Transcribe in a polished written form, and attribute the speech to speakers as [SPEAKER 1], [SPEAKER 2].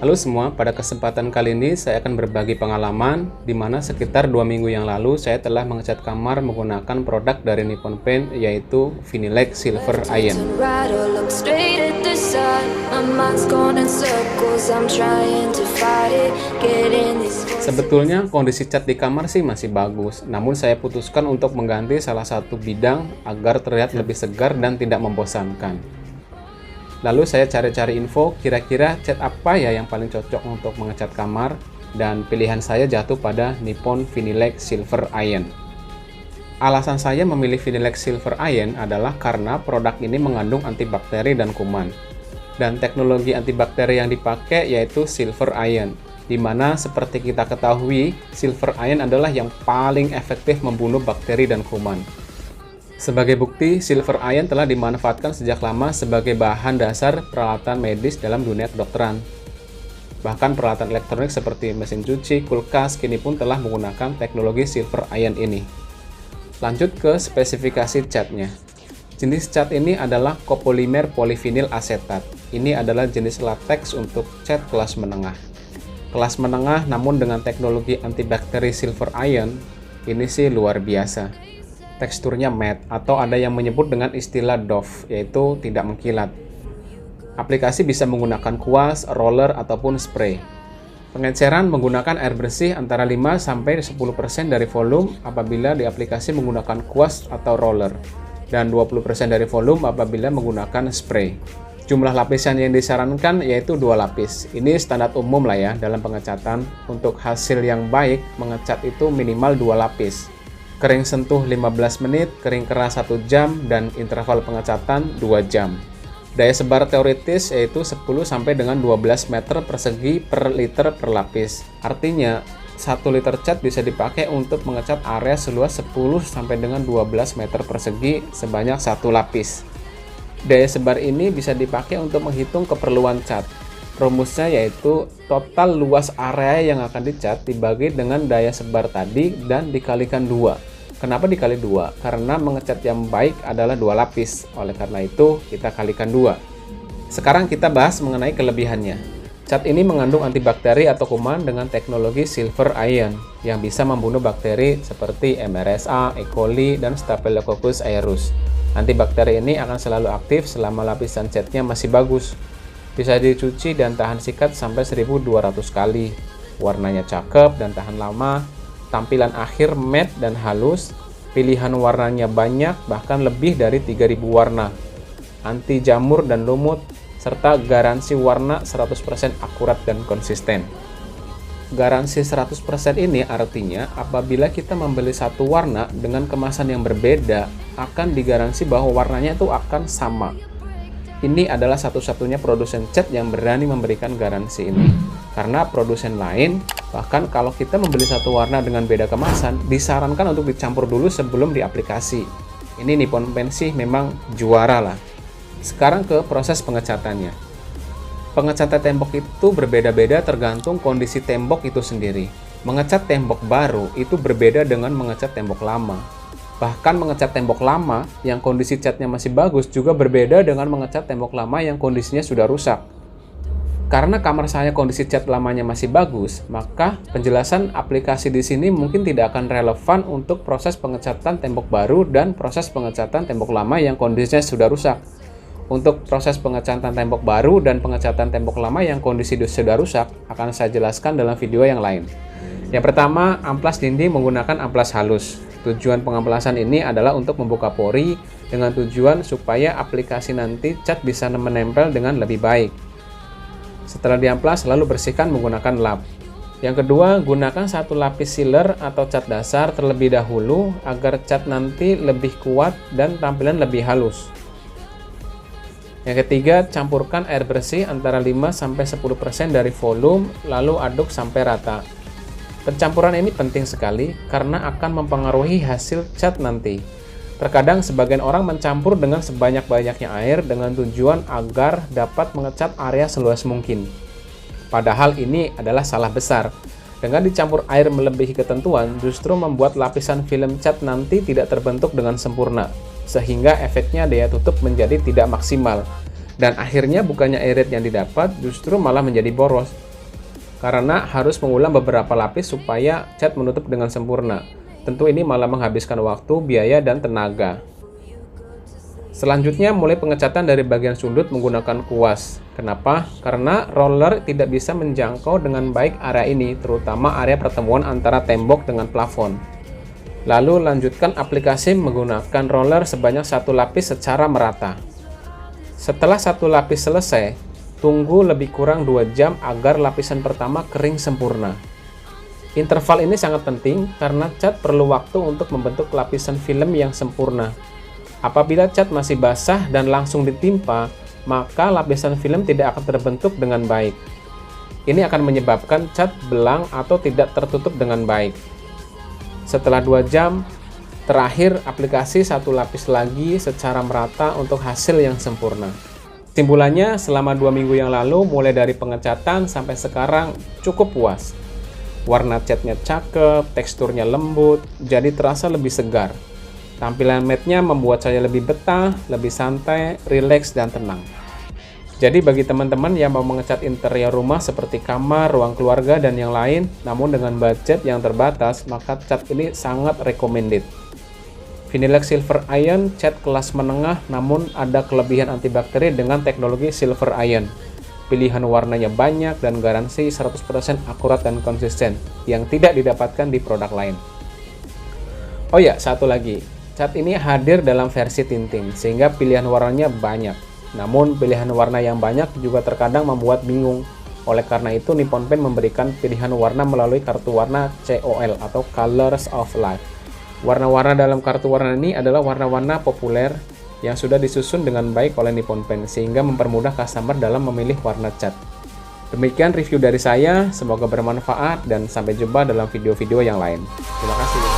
[SPEAKER 1] Halo semua, pada kesempatan kali ini saya akan berbagi pengalaman di mana sekitar 2 minggu yang lalu saya telah mengecat kamar menggunakan produk dari Nippon Paint yaitu Vinylake Silver Iron. Sebetulnya kondisi cat di kamar sih masih bagus, namun saya putuskan untuk mengganti salah satu bidang agar terlihat lebih segar dan tidak membosankan. Lalu saya cari-cari info kira-kira cat apa ya yang paling cocok untuk mengecat kamar, dan pilihan saya jatuh pada Nippon Vinylake Silver Iron. Alasan saya memilih Vinylake Silver Iron adalah karena produk ini mengandung antibakteri dan kuman. Dan teknologi antibakteri yang dipakai yaitu Silver Iron, di mana seperti kita ketahui, Silver Iron adalah yang paling efektif membunuh bakteri dan kuman. Sebagai bukti, Silver Iron telah dimanfaatkan sejak lama sebagai bahan dasar peralatan medis dalam dunia kedokteran. Bahkan peralatan elektronik seperti mesin cuci, kulkas, kini pun telah menggunakan teknologi Silver Iron ini. Lanjut ke spesifikasi catnya. Jenis cat ini adalah copolymer polyvinyl asetat. Ini adalah jenis latex untuk cat kelas menengah. Kelas menengah namun dengan teknologi antibakteri Silver Iron, ini sih luar biasa. Teksturnya matte atau ada yang menyebut dengan istilah doff, yaitu tidak mengkilat. Aplikasi bisa menggunakan kuas, roller, ataupun spray. Pengecaran menggunakan air bersih antara 5-10% dari volume apabila di aplikasi menggunakan kuas atau roller, dan 20% dari volume apabila menggunakan spray. Jumlah lapisan yang disarankan yaitu 2 lapis. Ini standar umum lah ya dalam pengecatan. Untuk hasil yang baik, mengecat itu minimal 2 lapis. Kering sentuh 15 menit, kering keras 1 jam, dan interval pengecatan 2 jam. Daya sebar teoritis yaitu 10 sampai dengan 12 meter persegi per liter per lapis. Artinya, 1 liter cat bisa dipakai untuk mengecat area seluas 10 sampai dengan 12 meter persegi sebanyak 1 lapis. Daya sebar ini bisa dipakai untuk menghitung keperluan cat. Rumusnya yaitu total luas area yang akan dicat dibagi dengan daya sebar tadi dan dikalikan 2. Kenapa dikali 2? Karena mengecat yang baik adalah 2 lapis. Oleh karena itu, kita kalikan 2. Sekarang kita bahas mengenai kelebihannya. Cat ini mengandung antibakteri atau kuman dengan teknologi Silver Iron yang bisa membunuh bakteri seperti MRSA, E. coli, dan Staphylococcus aureus. Antibakteri ini akan selalu aktif selama lapisan catnya masih bagus. Bisa dicuci dan tahan sikat sampai 1200 kali. Warnanya cakep dan tahan lama. Tampilan akhir matte dan halus, pilihan warnanya banyak, bahkan lebih dari 3000 warna, anti jamur dan lumut, serta garansi warna 100% akurat dan konsisten. Garansi 100% ini artinya apabila kita membeli satu warna dengan kemasan yang berbeda, akan digaransi bahwa warnanya itu akan sama. Ini adalah satu-satunya produsen cat yang berani memberikan garansi ini. Karena produsen lain, bahkan kalau kita membeli satu warna dengan beda kemasan, disarankan untuk dicampur dulu sebelum diaplikasi. Ini Nippon Paint sih memang juara lah. Sekarang ke proses pengecatannya. Pengecatan tembok itu berbeda-beda tergantung kondisi tembok itu sendiri. Mengecat tembok baru itu berbeda dengan mengecat tembok lama. Bahkan mengecat tembok lama yang kondisi catnya masih bagus juga berbeda dengan mengecat tembok lama yang kondisinya sudah rusak. Karena kamar saya kondisi cat lamanya masih bagus, maka penjelasan aplikasi di sini mungkin tidak akan relevan untuk proses pengecatan tembok baru dan proses pengecatan tembok lama yang kondisinya sudah rusak. Untuk proses pengecatan tembok baru dan pengecatan tembok lama yang kondisi sudah rusak akan saya jelaskan dalam video yang lain. Yang pertama, amplas dinding menggunakan amplas halus. Tujuan pengamplasan ini adalah untuk membuka pori dengan tujuan supaya aplikasi nanti cat bisa menempel dengan lebih baik. Setelah diamplas, lalu bersihkan menggunakan lap. Yang kedua, gunakan satu lapis sealer atau cat dasar terlebih dahulu agar cat nanti lebih kuat dan tampilan lebih halus. Yang ketiga, campurkan air bersih antara 5-10% dari volume, lalu aduk sampai rata. Pencampuran ini penting sekali karena akan mempengaruhi hasil cat nanti. Terkadang sebagian orang mencampur dengan sebanyak-banyaknya air dengan tujuan agar dapat mengecat area seluas mungkin. Padahal ini adalah salah besar. Dengan dicampur air melebihi ketentuan, justru membuat lapisan film cat nanti tidak terbentuk dengan sempurna, sehingga efeknya daya tutup menjadi tidak maksimal. Dan akhirnya bukannya irit yang didapat, justru malah menjadi boros. karena harus mengulang beberapa lapis supaya cat menutup dengan sempurna. Tentu ini malah menghabiskan waktu, biaya, dan tenaga. Selanjutnya mulai pengecatan dari bagian sudut menggunakan kuas. Kenapa? Karena roller tidak bisa menjangkau dengan baik area ini, terutama area pertemuan antara tembok dengan plafon. Lalu lanjutkan aplikasi menggunakan roller sebanyak 1 lapis secara merata. Setelah 1 lapis selesai, tunggu lebih kurang 2 jam agar lapisan pertama kering sempurna. Interval ini sangat penting karena cat perlu waktu untuk membentuk lapisan film yang sempurna. Apabila cat masih basah dan langsung ditimpa, maka lapisan film tidak akan terbentuk dengan baik. Ini akan menyebabkan cat belang atau tidak tertutup dengan baik. Setelah 2 jam, terakhir aplikasi 1 lapis lagi secara merata untuk hasil yang sempurna. Kesimpulannya, selama 2 minggu yang lalu, mulai dari pengecatan sampai sekarang cukup puas. Warna catnya cakep, teksturnya lembut, jadi terasa lebih segar. Tampilan matte-nya membuat saya lebih betah, lebih santai, rileks, dan tenang. Jadi bagi teman-teman yang mau mengecat interior rumah seperti kamar, ruang keluarga, dan yang lain, namun dengan budget yang terbatas, maka cat ini sangat recommended. Vinilex Silver Iron cat kelas menengah namun ada kelebihan antibakteri dengan teknologi Silver Iron. Pilihan warnanya banyak dan garansi 100% akurat dan konsisten yang tidak didapatkan di produk lain. Oh ya, satu lagi. Cat ini hadir dalam versi tinting sehingga pilihan warnanya banyak. Namun pilihan warna yang banyak juga terkadang membuat bingung. Oleh karena itu Nippon Paint memberikan pilihan warna melalui kartu warna COL atau Colors of Life. Warna-warna dalam kartu warna ini adalah warna-warna populer yang sudah disusun dengan baik oleh Nippon Paint sehingga mempermudah customer dalam memilih warna cat. Demikian review dari saya, semoga bermanfaat dan sampai jumpa dalam video-video yang lain. Terima kasih.